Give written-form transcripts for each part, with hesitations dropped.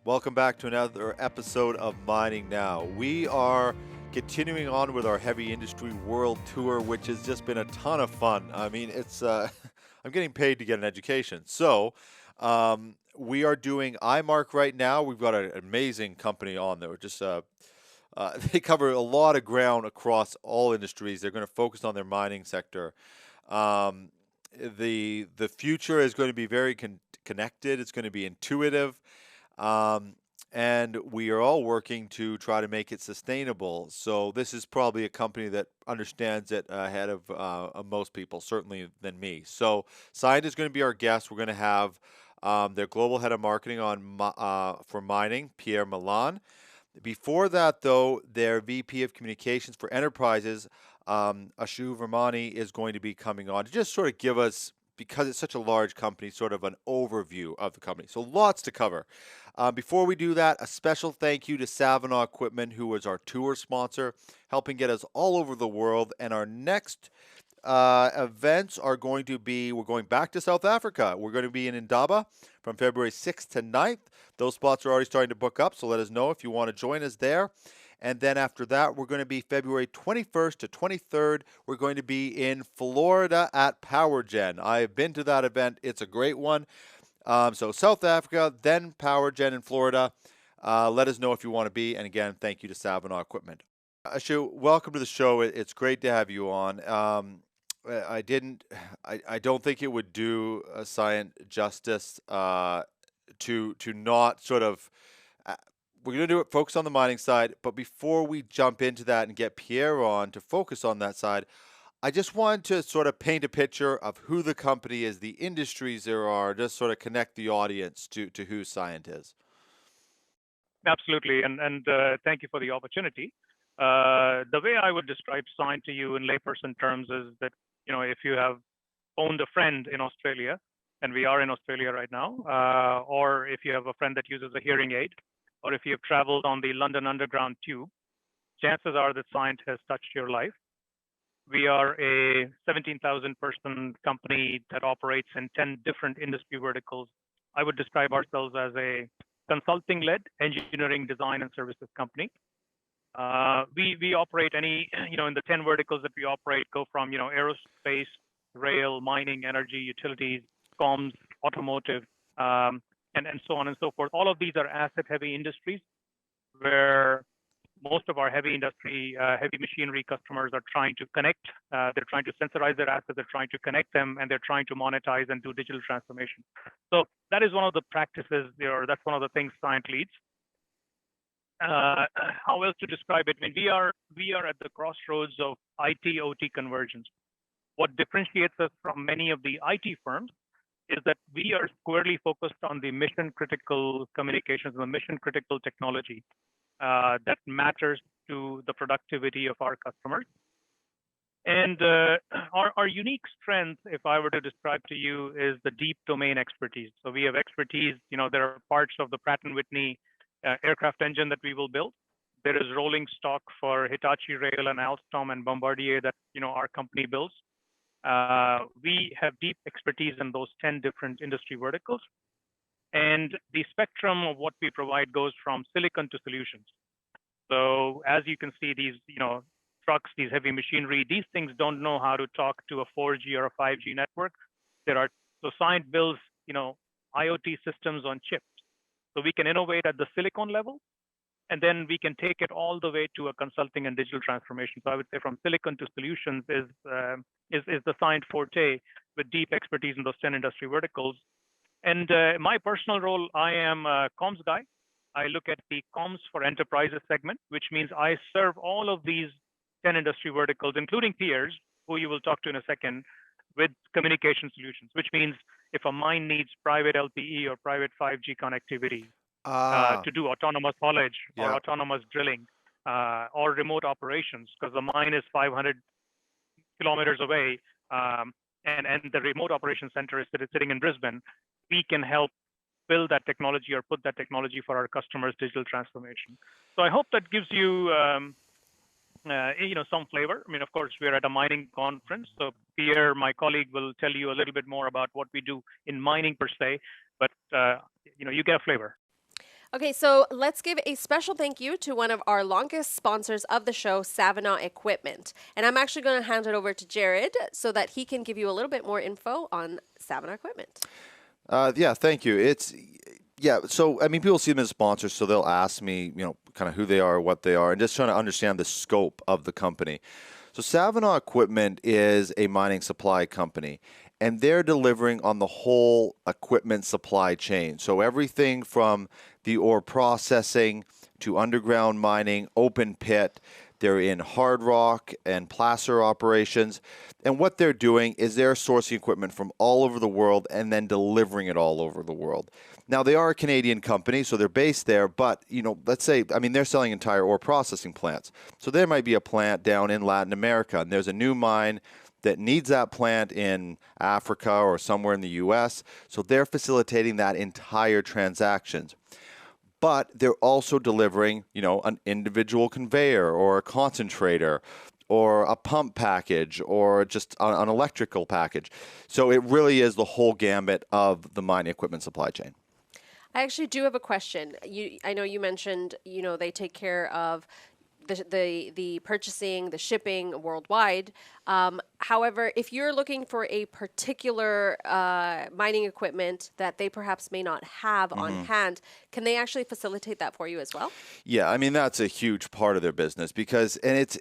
Welcome back to another episode of Mining Now. We are continuing on with our heavy industry world tour, which has just been a ton of fun. I mean, it's I'm getting paid to get an education. We are doing iMark right now. We've got an amazing company on there. They cover a lot of ground across all industries. They're going to focus on their mining sector. Um, the future is going to be very connected. It's going to be intuitive. Um, and we are all working to try to make it sustainable. So this is probably a company that understands it ahead of most people, certainly than me. So Cyient is going to be our guest. We're going to have their global head of marketing for mining, Pierre Malan. Before that, though, their VP of Communications for Enterprises, Aashu Virmani, is going to be coming on to just sort of give us, because it's such a large company, sort of an overview of the company. So lots to cover. Before we do that, a special thank you to Savanna Equipment, who is our tour sponsor, helping get us all over the world. And our next events are going to be, we're going back to South Africa. We're going to be in Indaba from February 6th to 9th. Those spots are already starting to book up, so let us know if you want to join us there. And then after that, we're going to be February 21st to 23rd. We're going to be in Florida at PowerGen. I've been to that event. It's a great one. So South Africa, then PowerGen in Florida. Let us know if you want to be. And again, thank you to Savanna Equipment. Ashu, welcome to the show. It's great to have you on. I don't think it would do Cyient justice to not sort of. We're going to do it, focus on the mining side, but before we jump into that and get Pierre on to focus on that side, I just want to sort of paint a picture of who the company is, the industries there are, just sort of connect the audience to who Cyient is. Absolutely, and thank you for the opportunity. The way I would describe Cyient to you in layperson terms is that, if you have owned a friend in Australia, and we are in Australia right now, or if you have a friend that uses a hearing aid, or if you have traveled on the London Underground tube, chances are that Cyient has touched your life. We are a 17,000 person company that operates in 10 different industry verticals. I would describe ourselves as a consulting-led engineering, design, and services company. We operate in the 10 verticals that we operate go from, aerospace, rail, mining, energy, utilities, comms, automotive, and so on and so forth. All of these are asset-heavy industries where most of our heavy machinery customers are trying to connect. They're trying to sensorize their assets. They're trying to connect them, and they're trying to monetize and do digital transformation. So that is one of the practices, or that's one of the things Cyient leads. How else to describe it? I mean, we are at the crossroads of IT/OT convergence. What differentiates us from many of the IT firms is that we are squarely focused on the mission-critical communications, the mission-critical technology that matters to the productivity of our customers. And our unique strength, if I were to describe to you, is the deep domain expertise. So we have expertise, there are parts of the Pratt & Whitney aircraft engine that we will build. There is rolling stock for Hitachi Rail and Alstom and Bombardier that, our company builds. We have deep expertise in those 10 different industry verticals. And the spectrum of what we provide goes from silicon to solutions. So as you can see, these, trucks, these heavy machinery, these things don't know how to talk to a 4G or a 5G network. So Cyient builds, IoT systems on chips. So we can innovate at the silicon level, and then we can take it all the way to a consulting and digital transformation. So I would say from silicon to solutions is the Cyient forte, with deep expertise in those 10 industry verticals. And my personal role, I am a comms guy. I look at the comms for enterprises segment, which means I serve all of these 10 industry verticals, including Pierre's, who you will talk to in a second, with communication solutions, which means if a mine needs private LTE or private 5G connectivity to do autonomous haulage or autonomous drilling or remote operations, because the mine is 500 kilometers away and the remote operations center is sitting in Brisbane, we can help build that technology or put that technology for our customers' digital transformation. So I hope that gives you some flavor. I mean, of course, we're at a mining conference, so Pierre, my colleague, will tell you a little bit more about what we do in mining per se, but you get a flavor. Okay, so let's give a special thank you to one of our longest sponsors of the show, Savanna Equipment. And I'm actually going to hand it over to Jerrod so that he can give you a little bit more info on Savanna Equipment. Yeah, thank you. Yeah. So I mean, people see them as sponsors, so they'll ask me, kind of who they are, what they are, and just trying to understand the scope of the company. So Savanna Equipment is a mining supply company, and they're delivering on the whole equipment supply chain. So everything from the ore processing to underground mining, open pit. They're in hard rock and placer operations. And what they're doing is they're sourcing equipment from all over the world and then delivering it all over the world. Now, they are a Canadian company, so they're based there, but, let's say, I mean, they're selling entire ore processing plants. So there might be a plant down in Latin America, and there's a new mine that needs that plant in Africa or somewhere in the US. So they're facilitating that entire transactions. But they're also delivering, an individual conveyor or a concentrator or a pump package or just an electrical package. So it really is the whole gambit of the mining equipment supply chain. I actually do have a question. I know you mentioned, they take care of the purchasing, the shipping worldwide. However, if you're looking for a particular mining equipment that they perhaps may not have on hand, can they actually facilitate that for you as well? Yeah, I mean that's a huge part of their business because, and it's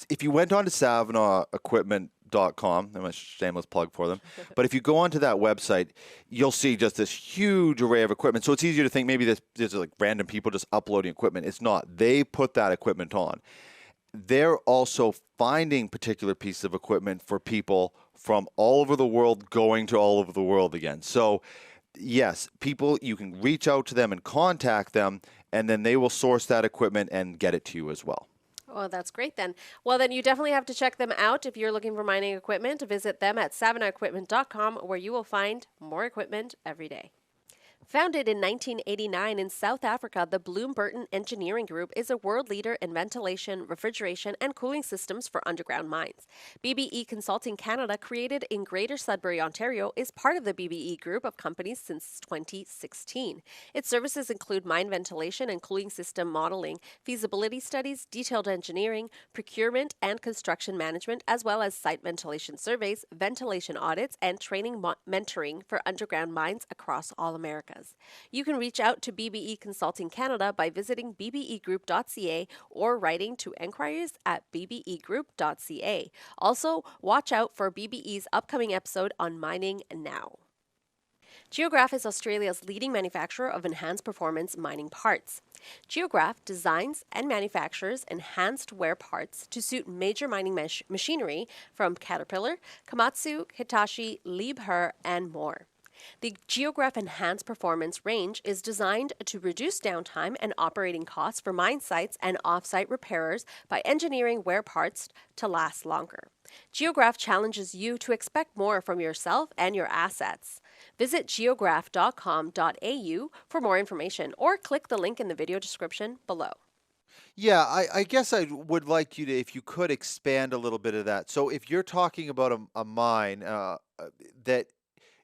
if you went on to SavannaEquipment.com, I'm a shameless plug for them, but if you go onto that website, you'll see just this huge array of equipment. So it's easier to think maybe there's like random people just uploading equipment. It's not. They put that equipment on. They're also finding particular pieces of equipment for people from all over the world going to all over the world again. So yes, people, you can reach out to them and contact them, and then they will source that equipment and get it to you as well. Oh, that's great then. Well, then you definitely have to check them out if you're looking for mining equipment. Visit them at savannaequipment.com where you will find more equipment every day. Founded in 1989 in South Africa, the Bloom Burton Engineering Group is a world leader in ventilation, refrigeration, and cooling systems for underground mines. BBE Consulting Canada, created in Greater Sudbury, Ontario, is part of the BBE Group of companies since 2016. Its services include mine ventilation and cooling system modeling, feasibility studies, detailed engineering, procurement and construction management, as well as site ventilation surveys, ventilation audits, and training mentoring for underground mines across all America. You can reach out to BBE Consulting Canada by visiting bbegroup.ca or writing to enquiries@bbegroup.ca. Also, watch out for BBE's upcoming episode on Mining Now. Geograph is Australia's leading manufacturer of enhanced performance mining parts. Geograph designs and manufactures enhanced wear parts to suit major mining machinery from Caterpillar, Komatsu, Hitachi, Liebherr, and more. The Geograph Enhanced Performance range is designed to reduce downtime and operating costs for mine sites and off-site repairers by engineering wear parts to last longer. Geograph challenges you to expect more from yourself and your assets. Visit geograph.com.au for more information or click the link in the video description below. Yeah, I guess I would like you to, if you could expand a little bit of that. So if you're talking about a mine that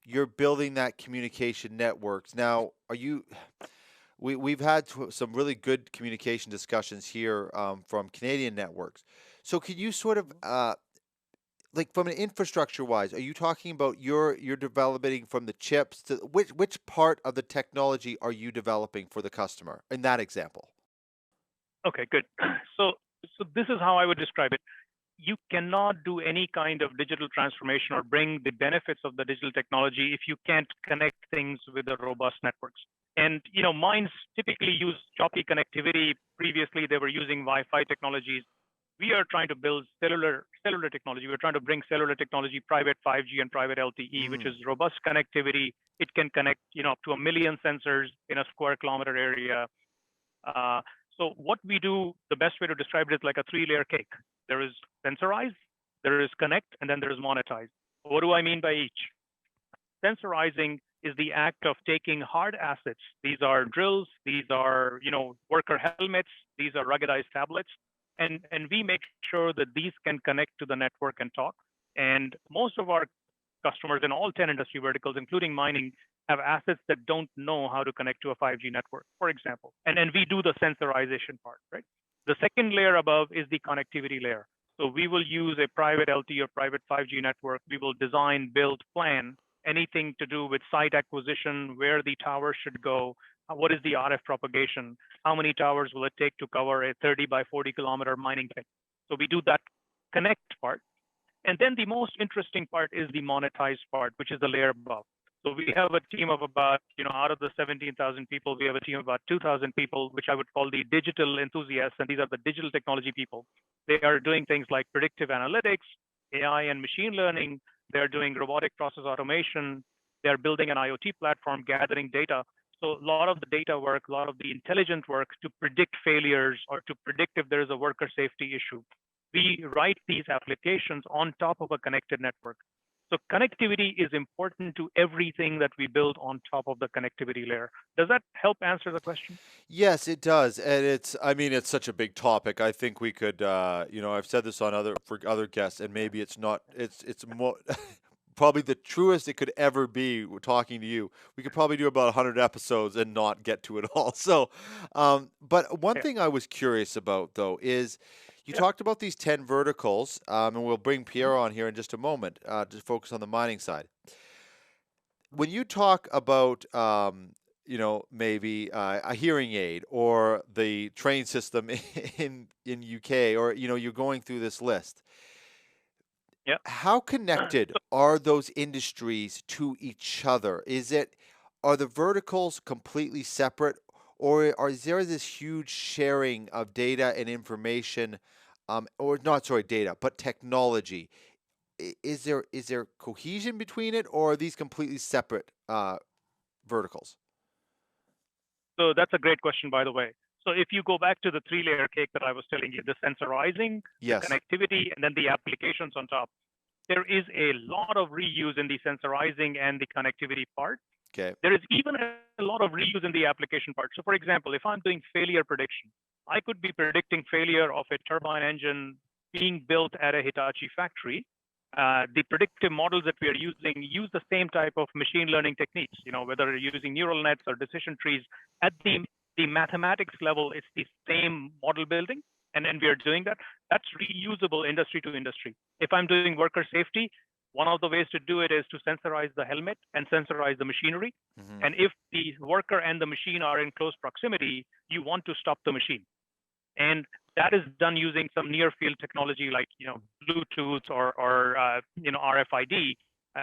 you're building that communication networks. Now, we've had some really good communication discussions here from Canadian networks. So can you sort of, like from an infrastructure wise, are you talking about you're developing from the chips to which part of the technology are you developing for the customer in that example? Okay, good. So this is how I would describe it. You cannot do any kind of digital transformation or bring the benefits of the digital technology if you can't connect things with the robust networks. And mines typically use choppy connectivity. Previously, they were using Wi-Fi technologies. We are trying to build cellular technology. We're trying to bring cellular technology, private 5G and private LTE, which is robust connectivity. It can connect up to 1 million sensors in a square kilometer area. So what we do, the best way to describe it is like a 3-layer cake. There is sensorize, there is connect, and then there is monetize. What do I mean by each? Sensorizing is the act of taking hard assets. These are drills, these are worker helmets, these are ruggedized tablets, and we make sure that these can connect to the network and talk. And most of our customers in all 10 industry verticals, including mining, have assets that don't know how to connect to a 5G network, for example. And we do the sensorization part, right? The second layer above is the connectivity layer. So we will use a private LTE or private 5G network. We will design, build, plan anything to do with site acquisition, where the tower should go, what is the RF propagation, how many towers will it take to cover a 30 by 40 kilometer mining pit. So we do that connect part. And then the most interesting part is the monetized part, which is the layer above. So we have a team of about, out of the 17,000 people, we have a team of about 2,000 people, which I would call the digital enthusiasts. And these are the digital technology people. They are doing things like predictive analytics, AI and machine learning. They're doing robotic process automation. They're building an IoT platform, gathering data. So a lot of the data work, a lot of the intelligent work to predict failures or to predict if there is a worker safety issue. We write these applications on top of a connected network. So connectivity is important to everything that we build on top of the connectivity layer. Does that help answer the question? Yes, it does, and it's such a big topic. I think we could, I've said this on for other guests, and maybe it's not, it's more, probably the truest it could ever be. Talking to you, we could probably do about 100 episodes and not get to it all. So, but one Yeah. thing I was curious about though is you Yeah. talked about these 10 verticals, and we'll bring Pierre on here in just a moment to focus on the mining side. When you talk about maybe a hearing aid or the train system in UK, or you're going through this list, Yeah. how connected are those industries to each other? Are the verticals completely separate, or is there this huge sharing of data and information, or not, sorry, data, but technology? Is there cohesion between it, or are these completely separate verticals? So that's a great question, by the way. So if you go back to the three-layer cake that I was telling you, the sensorizing, the Yes. connectivity, and then the applications on top, there is a lot of reuse in the sensorizing and the connectivity part. Okay. There is even a lot of reuse in the application part. So for example, if I'm doing failure prediction, I could be predicting failure of a turbine engine being built at a Hitachi factory. The predictive models that we are using use the same type of machine learning techniques, whether you're using neural nets or decision trees. At the mathematics level, it's the same model building, and we are doing that. That's reusable industry to industry. If I'm doing worker safety, one of the ways to do it is to sensorize the helmet and sensorize the machinery. Mm-hmm. And if the worker and the machine are in close proximity, you want to stop the machine. And that is done using some near field technology like Bluetooth or RFID.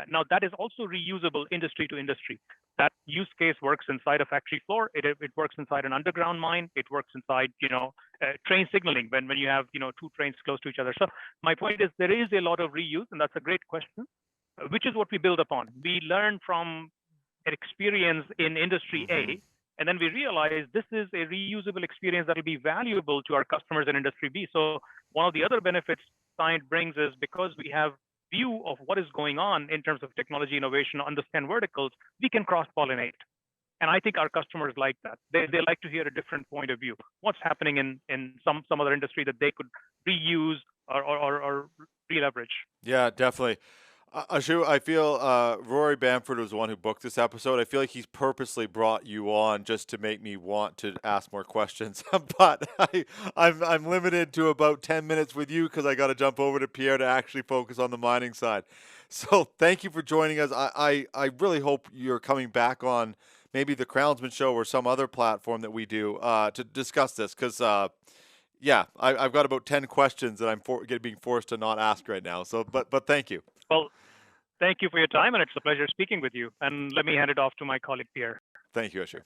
Now that is also reusable industry to industry. That use case works inside a factory floor. It works inside an underground mine. It works inside train signaling when you have two trains close to each other. So my point is there is a lot of reuse, and that's a great question, which is what we build upon. We learn from an experience in industry Mm-hmm. A, and then we realize this is a reusable experience that will be valuable to our customers in industry B. So one of the other benefits Cyient brings is because we have view of what is going on in terms of technology innovation, understand verticals, we can cross-pollinate. And I think our customers like that. They like to hear a different point of view. What's happening in some other industry that they could reuse or re-leverage. Yeah, definitely. Aashu, I feel Rory Bamford was the one who booked this episode. I feel like he's purposely brought you on just to make me want to ask more questions. But I'm limited to about 10 minutes with you because I got to jump over to Pierre to actually focus on the mining side. So thank you for joining us. I really hope you're coming back on maybe the Crownsman Show or some other platform that we do to discuss this because yeah, I've got about 10 questions that I'm being forced to not ask right now. So, but thank you. Well, thank you for your time, and it's a pleasure speaking with you. And let me hand it off to my colleague, Pierre. Thank you, Aashu.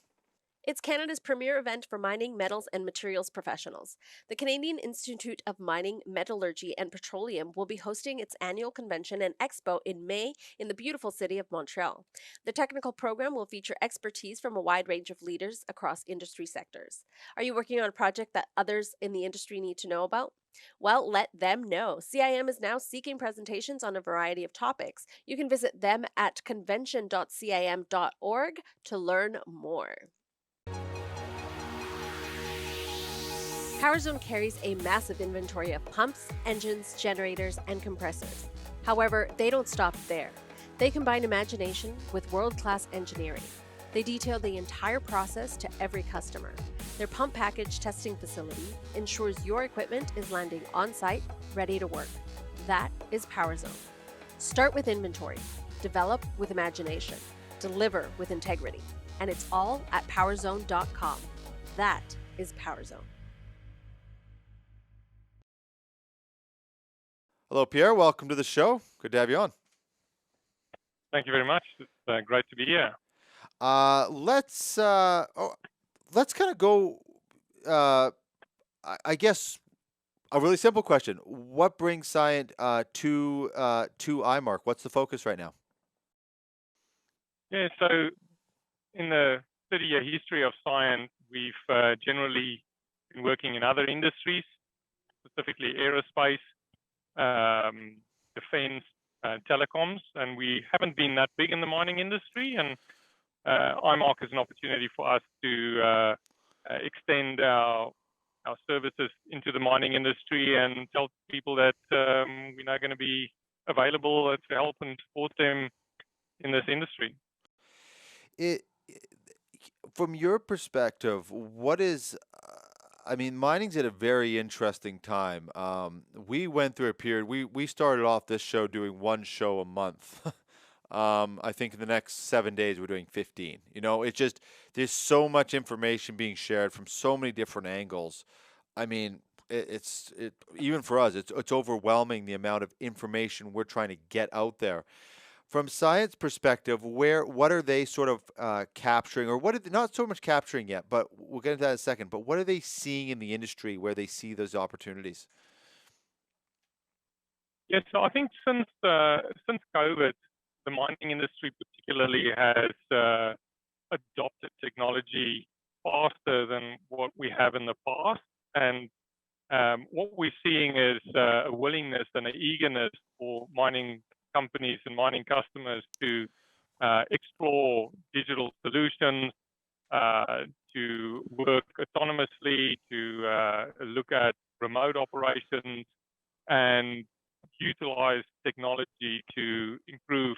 It's Canada's premier event for mining, metals, and materials professionals. The Canadian Institute of Mining, Metallurgy, and Petroleum will be hosting its annual convention and expo in May in the beautiful city of Montreal. The technical program will feature expertise from a wide range of leaders across industry sectors. Are you working on a project that others in the industry need to know about? Well, let them know. CIM is now seeking presentations on a variety of topics. You can visit them at convention.cim.org to learn more. PowerZone carries a massive inventory of pumps, engines, generators, and compressors. However, they don't stop there. They combine imagination with world-class engineering. They detail the entire process to every customer. Their pump package testing facility ensures your equipment is landing on-site, ready to work. That is PowerZone. Start with inventory, develop with imagination, deliver with integrity, and it's all at powerzone.com. That is PowerZone. Hello, Pierre. Welcome to the show. Good to have you on. Thank you very much. It's great to be here. Let's kind of go. I guess a really simple question: what brings Cyient to iMark? What's the focus right now? Yeah, so in the 30-year history of Cyient, we've generally been working in other industries, specifically aerospace, defense, telecoms, and we haven't been that big in the mining industry. And iMark is an opportunity for us to extend our services into the mining industry and tell people that we're now going to be available to help and support them in this industry. From your perspective, what is? I mean, mining's at a very interesting time. We went through a period. We started off this show doing one show a month. I think in the next 7 days we're doing 15. You know, it's just there's so much information being shared from so many different angles. I mean, it's even for us, it's overwhelming the amount of information we're trying to get out there. From Cyient's perspective, what are they sort of capturing, or what are they, not so much capturing yet, but we'll get into that in a second. But what are they seeing in the industry where they see those opportunities? Yes, so I think since COVID, the mining industry particularly has adopted technology faster than what we have in the past, and what we're seeing is a willingness and an eagerness for mining companies and mining customers to explore digital solutions, to work autonomously, to look at remote operations, and utilize technology to improve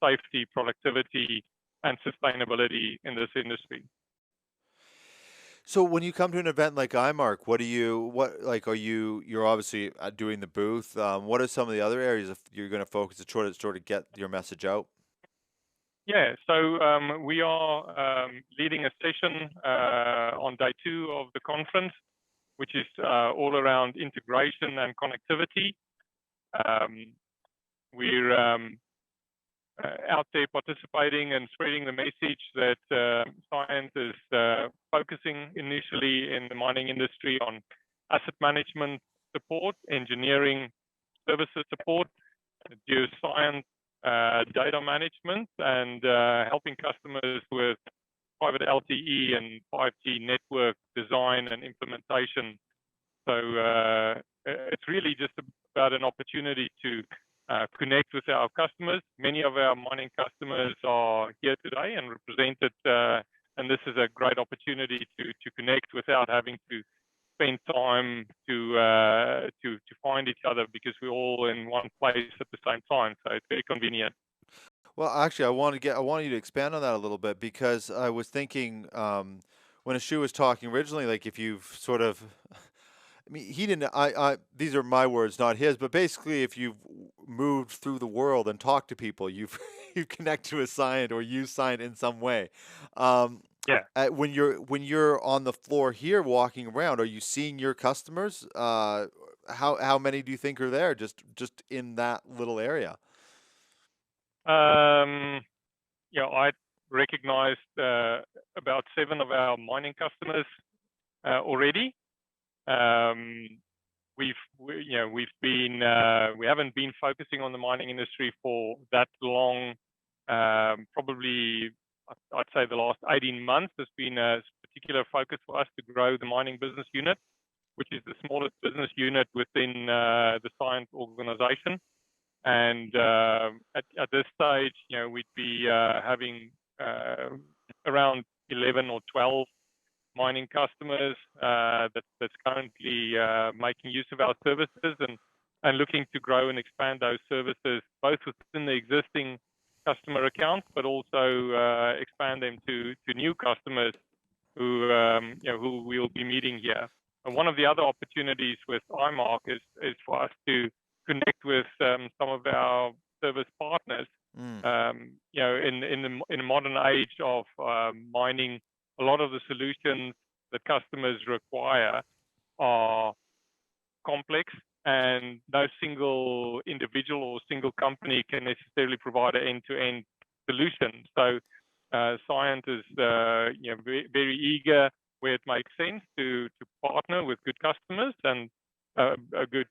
safety, productivity, and sustainability in this industry. So when you come to an event like iMark, are you're obviously doing the booth. What are some of the other areas you're going to focus to sort of get your message out? Yeah, so we are leading a session on day 2 of the conference, which is all around integration and connectivity. We're out there participating and spreading the message that Cyient is focusing initially in the mining industry on asset management support, engineering services support, geoscience, data management, and helping customers with private LTE and 5G network design and implementation. So it's really just about an opportunity to connect with our customers. Many of our mining customers are here today and represented, and this is a great opportunity to connect without having to spend time to find each other, because we're all in one place at the same time. So it's very convenient. Well, actually, I want you to expand on that a little bit, because I was thinking when Aashu was talking originally, like if you've sort of, I mean, he didn't. These are my words, not his. But basically, if you've moved through the world and talked to people, you've connected to a Cyient or used Cyient in some way. Yeah. When you're on the floor here, walking around, are you seeing your customers? How many do you think are there just in that little area? I recognized about 7 of our mining customers already. We haven't been focusing on the mining industry for that long. Probably, I'd say the last 18 months has been a particular focus for us to grow the mining business unit, which is the smallest business unit within the Cyient organization. And at this stage, we'd be having around 11 or 12 mining customers that's currently making use of our services and looking to grow and expand those services both within the existing customer accounts, but also expand them to new customers who who we'll be meeting here. And one of the other opportunities with iMark is for us to connect with some of our service partners. In the modern age of mining, a lot of the solutions that customers require are complex, and no single individual or single company can necessarily provide an end-to-end solution. So Cyient is very eager where it makes sense to partner with good customers and good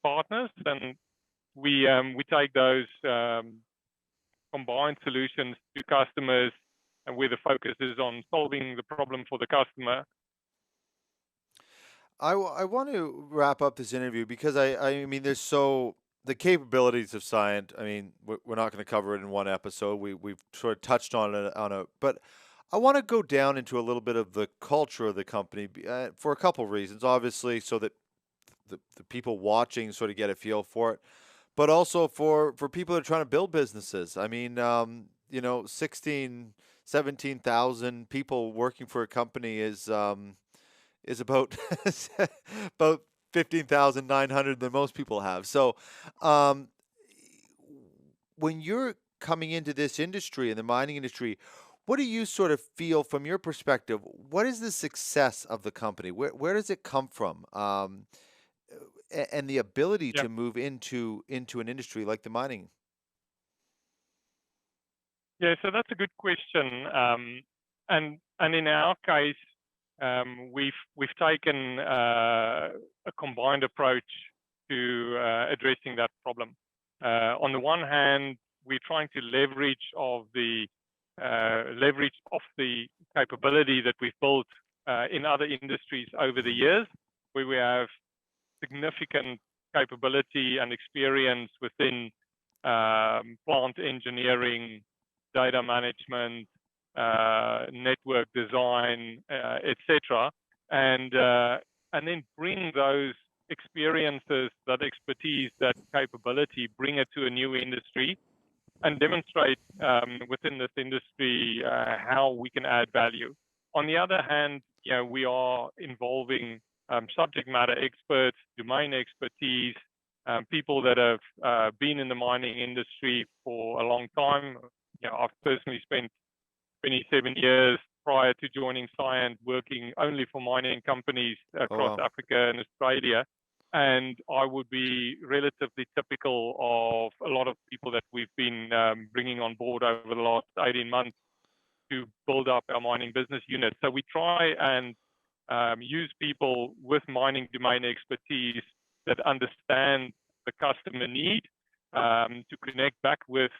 partners, and we take those combined solutions to customers, and where the focus is on solving the problem for the customer. I want to wrap up this interview because I mean, the capabilities of Cyient. I mean, we're not going to cover it in one episode. We've sort of touched on it but I want to go down into a little bit of the culture of the company for a couple of reasons. Obviously, so that the people watching sort of get a feel for it, but also for people that are trying to build businesses. I mean, 17,000 people working for a company is about about 15,900 than most people have. So, when you're coming into this industry, in the mining industry, what do you sort of feel from your perspective? What is the success of the company? Where does it come from? And the ability to move into an industry like the mining. Yeah, so that's a good question. And in our case, we've taken a combined approach to addressing that problem. On the one hand, we're trying to leverage off the capability that we've built in other industries over the years, where we have significant capability and experience within plant engineering, data management, network design, etc., and then bring those experiences, that expertise, that capability, bring it to a new industry, and demonstrate within this industry how we can add value. On the other hand, we are involving subject matter experts, domain expertise, people that have been in the mining industry for a long time. I've personally spent 27 years prior to joining Cyient working only for mining companies across Africa and Australia. And I would be relatively typical of a lot of people that we've been bringing on board over the last 18 months to build up our mining business unit. So we try and use people with mining domain expertise that understand the customer need to connect back with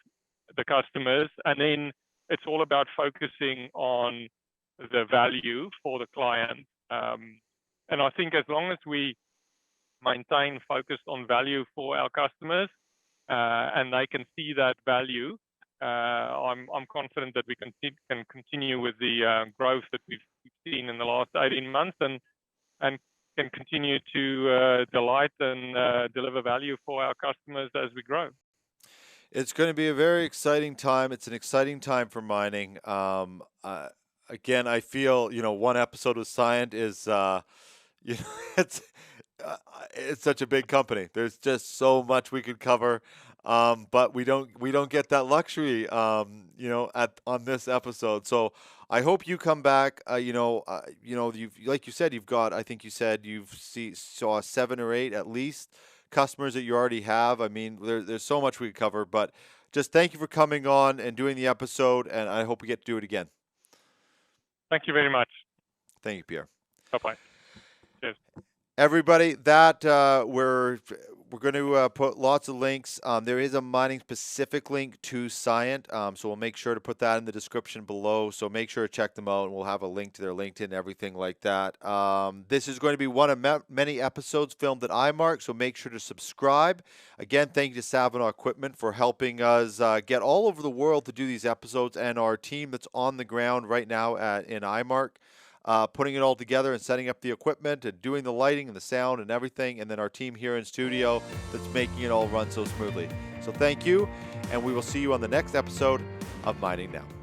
the customers. And then it's all about focusing on the value for the client. And I think as long as we maintain focus on value for our customers and they can see that value, I'm confident that we can continue with the growth that we've seen in the last 18 months and can continue to delight and deliver value for our customers as we grow. It's going to be a very exciting time. It's an exciting time for mining. Again, I feel, one episode with Cyient is, it's such a big company. There's just so much we could cover, but we don't get that luxury, on this episode. So I hope you come back. You've, like you said, I think you said saw 7 or 8 at least customers that you already have. I mean, there's so much we could cover, but just thank you for coming on and doing the episode, and I hope we get to do it again. Thank you very much. Thank you, Pierre. Bye-bye. Cheers. Everybody, that we're going to put lots of links. There is a mining specific link to Cyient, so we'll make sure to put that in the description below. So make sure to check them out, and we'll have a link to their LinkedIn, everything like that. This is going to be one of many episodes filmed at iMark, so make sure to subscribe. Again, thank you to Savanna Equipment for helping us get all over the world to do these episodes, and our team that's on the ground right now in iMark. putting it all together and setting up the equipment and doing the lighting and the sound and everything, and then our team here in studio that's making it all run so smoothly. So thank you, and we will see you on the next episode of Mining Now.